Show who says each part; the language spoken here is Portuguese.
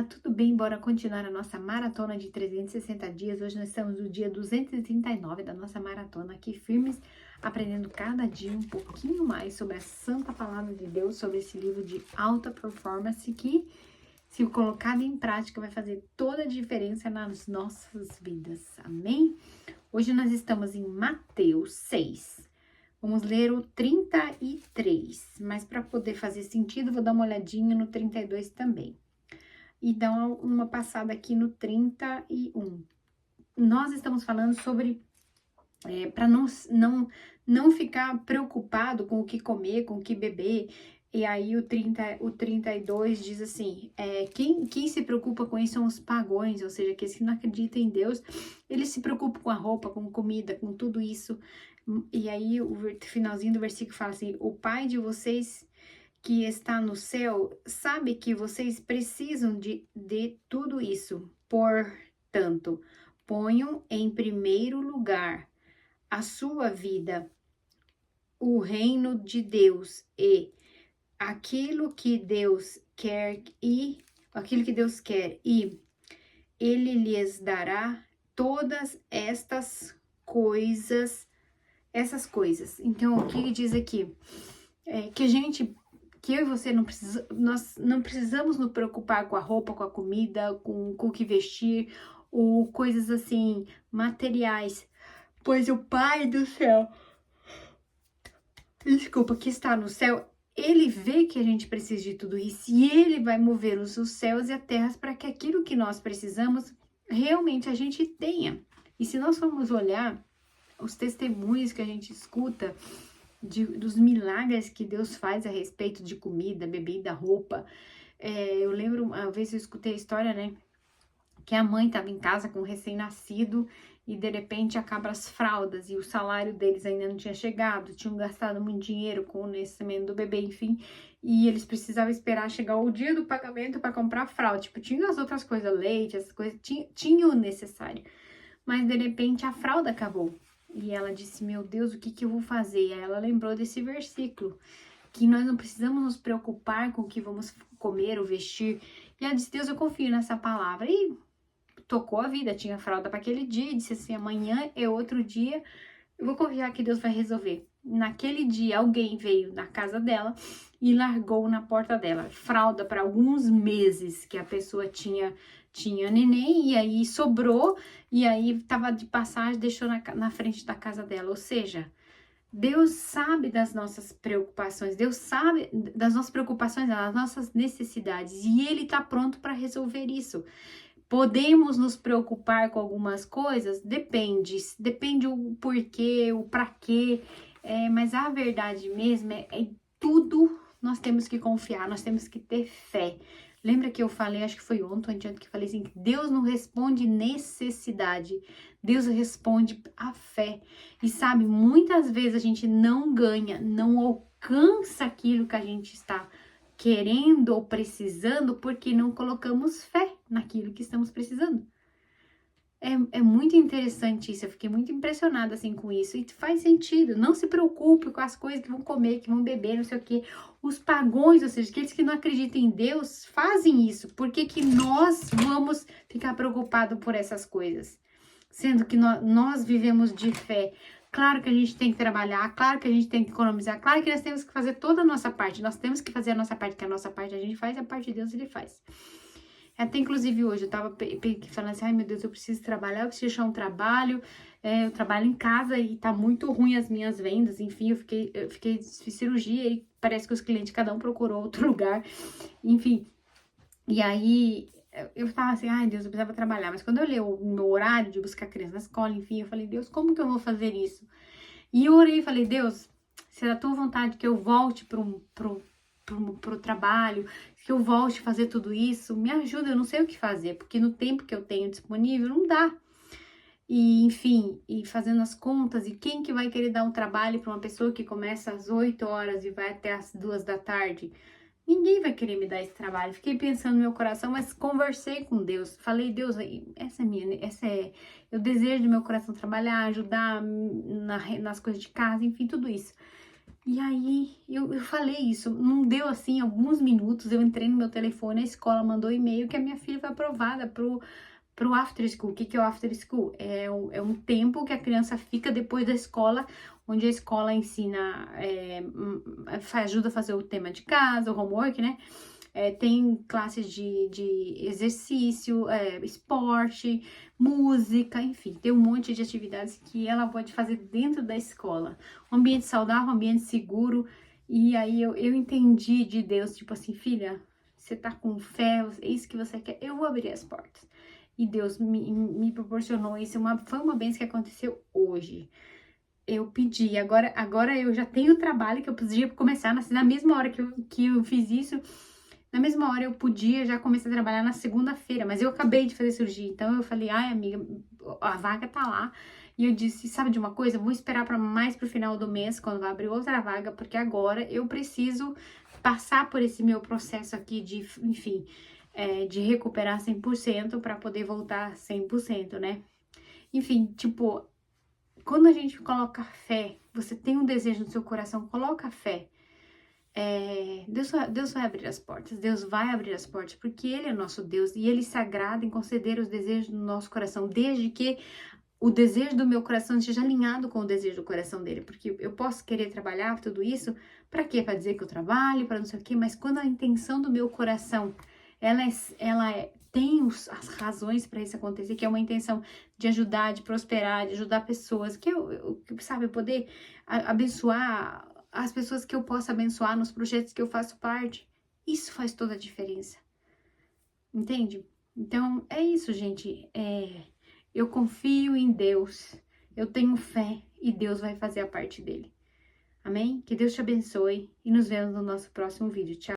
Speaker 1: Olá, tudo bem? Bora continuar a nossa maratona de 360 dias. Hoje nós estamos no dia 239 da nossa maratona, aqui firmes, aprendendo cada dia um pouquinho mais sobre a Santa Palavra de Deus, sobre esse livro de alta performance que, se colocado em prática, vai fazer toda a diferença nas nossas vidas. Amém? Hoje nós estamos em Mateus 6. Vamos ler o 33, mas para poder fazer sentido, vou dar uma olhadinha no 32 também. E dar uma passada aqui no 31. Nós estamos falando sobre para não ficar preocupado com o que comer, com o que beber. E aí o 32 diz assim, quem se preocupa com isso são os pagões, ou seja, aqueles que não acreditam em Deus, eles se preocupam com a roupa, com comida, com tudo isso. E aí o finalzinho do versículo fala assim, o Pai de vocês que está no céu, sabe que vocês precisam de tudo isso. Portanto, ponham em primeiro lugar a sua vida, o reino de Deus e aquilo que Deus quer e Ele lhes dará todas essas coisas. Então, o que ele diz aqui? Que eu e você nós não precisamos nos preocupar com a roupa, com a comida, com o que vestir, ou coisas assim, materiais, pois o Pai do céu, que está no céu, Ele vê que a gente precisa de tudo isso, e Ele vai mover os céus e a terra para que aquilo que nós precisamos, realmente a gente tenha. E se nós formos olhar os testemunhos que a gente escuta, dos milagres que Deus faz a respeito de comida, bebida, roupa. Eu lembro, uma vez eu escutei a história, né? Que a mãe estava em casa com um recém-nascido e de repente acaba as fraldas e o salário deles ainda não tinha chegado, tinham gastado muito dinheiro com o nascimento do bebê, enfim, e eles precisavam esperar chegar o dia do pagamento para comprar fralda. Tipo, tinha as outras coisas, leite, essas coisas, tinha o necessário, mas de repente a fralda acabou. E ela disse, meu Deus, o que eu vou fazer? E aí ela lembrou desse versículo, que nós não precisamos nos preocupar com o que vamos comer ou vestir. E ela disse, Deus, eu confio nessa palavra. E tocou a vida, tinha fralda para aquele dia, e disse assim, amanhã é outro dia, eu vou confiar que Deus vai resolver. Naquele dia, alguém veio na casa dela e largou na porta dela fralda para alguns meses que a pessoa tinha neném, e aí sobrou, e aí tava de passagem, deixou na frente da casa dela. Ou seja, Deus sabe das nossas preocupações, Deus sabe das nossas preocupações, das nossas necessidades, e Ele tá pronto para resolver isso. Podemos nos preocupar com algumas coisas? Depende o porquê, o pra quê, mas a verdade mesmo é tudo nós temos que confiar, nós temos que ter fé. Lembra que eu falei, acho que foi ontem que eu falei assim, que Deus não responde necessidade, Deus responde a fé. E sabe, muitas vezes a gente não ganha, não alcança aquilo que a gente está querendo ou precisando porque não colocamos fé naquilo que estamos precisando. É muito interessante isso, eu fiquei muito impressionada assim com isso, e faz sentido, não se preocupe com as coisas que vão comer, que vão beber, não sei o que. Os pagões, ou seja, aqueles que não acreditam em Deus, fazem isso. Por que nós vamos ficar preocupados por essas coisas? Sendo que nós vivemos de fé. Claro que a gente tem que trabalhar, claro que a gente tem que economizar, claro que nós temos que fazer toda a nossa parte, nós temos que fazer a nossa parte, que a nossa parte a gente faz, a parte de Deus Ele faz. Até inclusive hoje eu tava falando assim, ai meu Deus, eu preciso trabalhar, eu preciso achar um trabalho, eu trabalho em casa e tá muito ruim as minhas vendas, enfim, eu fiz cirurgia e parece que os clientes, cada um procurou outro lugar, enfim, e aí eu tava assim, ai Deus, eu precisava trabalhar, mas quando eu olhei o meu horário de buscar criança na escola, enfim, eu falei, Deus, como que eu vou fazer isso? E eu orei e falei, Deus, se é da tua vontade que eu volte pro trabalho, que eu volte a fazer tudo isso, me ajuda, eu não sei o que fazer, porque no tempo que eu tenho disponível não dá. E enfim, e fazendo as contas, e quem que vai querer dar um trabalho para uma pessoa que começa às 8 horas e vai até às 2 da tarde? Ninguém vai querer me dar esse trabalho. Fiquei pensando no meu coração, mas conversei com Deus. Falei, Deus, eu desejo do meu coração trabalhar, ajudar nas coisas de casa, enfim, tudo isso. E aí, eu falei isso, não deu assim, alguns minutos, eu entrei no meu telefone, a escola mandou e-mail que a minha filha foi aprovada pro after school. O que é o after school? É um tempo que a criança fica depois da escola, onde a escola ensina, ajuda a fazer o tema de casa, o homework, né? Tem classes de exercício, esporte, música, enfim, tem um monte de atividades que ela pode fazer dentro da escola. Um ambiente saudável, um ambiente seguro. E aí eu entendi de Deus, tipo assim, filha, você tá com fé, é isso que você quer, eu vou abrir as portas. E Deus me proporcionou isso, foi uma bênção que aconteceu hoje. Eu pedi, agora eu já tenho o trabalho que eu podia começar na mesma hora que eu fiz isso. Na mesma hora eu podia já começar a trabalhar na segunda-feira, mas eu acabei de fazer cirurgia, então eu falei, ai amiga, a vaga tá lá. E eu disse, sabe de uma coisa? Vou esperar para mais pro final do mês, quando vai abrir outra vaga, porque agora eu preciso passar por esse meu processo aqui de, enfim, de recuperar 100% para poder voltar 100%, né? Enfim, tipo, quando a gente coloca fé, você tem um desejo no seu coração, coloca fé. Deus vai abrir as portas, Deus vai abrir as portas, porque Ele é nosso Deus e Ele se agrada em conceder os desejos do nosso coração, desde que o desejo do meu coração esteja alinhado com o desejo do coração dele, porque eu posso querer trabalhar tudo isso, para quê? Para dizer que eu trabalho, para não sei o quê, mas quando a intenção do meu coração, tem as razões para isso acontecer, que é uma intenção de ajudar, de prosperar, de ajudar pessoas, sabe, poder abençoar as pessoas que eu posso abençoar nos projetos que eu faço parte. Isso faz toda a diferença. Entende? Então, é isso, gente. Eu confio em Deus. Eu tenho fé e Deus vai fazer a parte dele. Amém? Que Deus te abençoe e nos vemos no nosso próximo vídeo. Tchau!